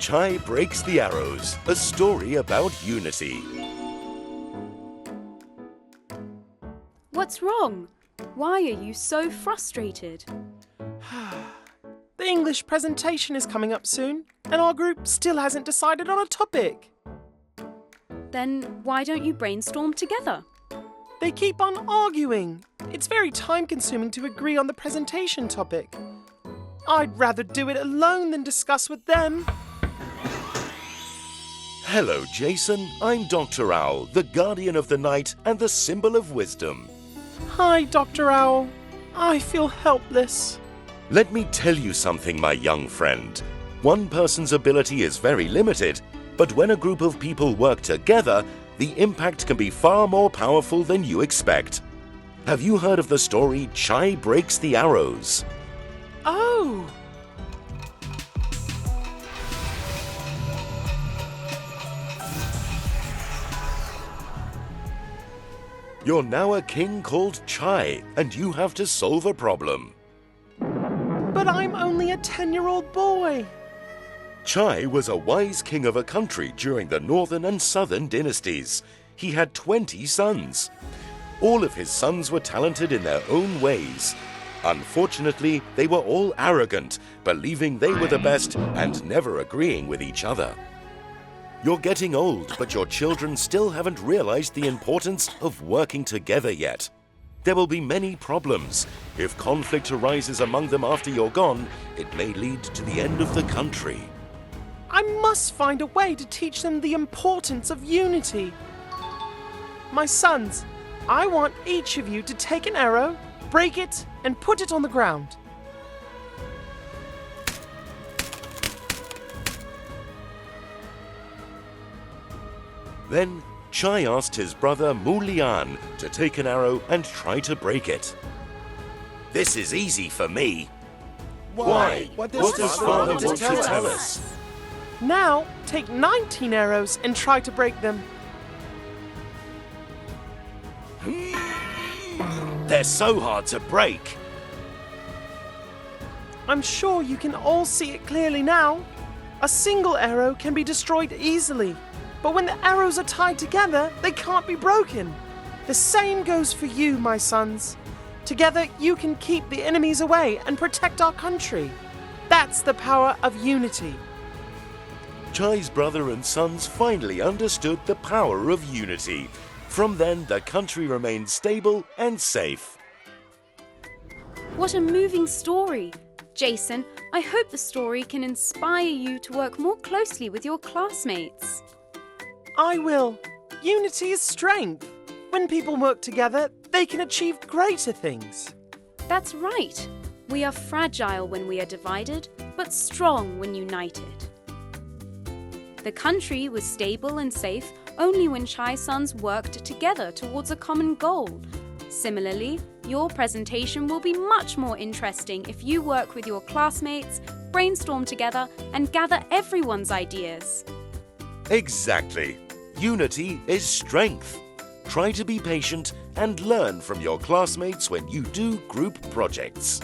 Chai Breaks the Arrows, a story about unity. What's wrong? Why are you so frustrated? The English presentation is coming up soon, and our group still hasn't decided on a topic. Then why don't you brainstorm together? They keep on arguing. It's very time-consuming to agree on the presentation topic. I'd rather do it alone than discuss with them. Hello, Jason. I'm Dr. Owl, the guardian of the night and the symbol of wisdom. Hi, Dr. Owl. I feel helpless. Let me tell you something, my young friend. One person's ability is very limited, but when a group of people work together, the impact can be far more powerful than you expect. Have you heard of the story Chai Breaks the Arrows? Oh! You're now a king called Chai, and you have to solve a problem. But I'm only a 10-year-old boy. Chai was a wise king of a country during the northern and southern dynasties. He had 20 sons. All of his sons were talented in their own ways. Unfortunately, they were all arrogant, believing they were the best and never agreeing with each other. You're getting old, but your children still haven't realized the importance of working together yet. There will be many problems. If conflict arises among them after you're gone, it may lead to the end of the country. I must find a way to teach them the importance of unity. My sons, I want each of you to take an arrow, break it, and put it on the ground. Then Chai asked his brother Mu Lian to take an arrow and try to break it. This is easy for me. Why? What does father want to tell us? Now, take 19 arrows and try to break them. They're so hard to break. I'm sure you can all see it clearly now. A single arrow can be destroyed easily, but when the arrows are tied together, they can't be broken. The same goes for you, my sons. Together, you can keep the enemies away and protect our country. That's the power of unity. Chai's brother and sons finally understood the power of unity. From then, the country remained stable and safe. What a moving story! Jason, I hope the story can inspire you to work more closely with your classmates. I will. Unity is strength. When people work together, they can achieve greater things. That's right. We are fragile when we are divided, but strong when united. The country was stable and safe only when Chai's sons worked together towards a common goal. Similarly, your presentation will be much more interesting if you work with your classmates, brainstorm together, and gather everyone's ideas. Exactly. Unity is strength. Try to be patient and learn from your classmates when you do group projects.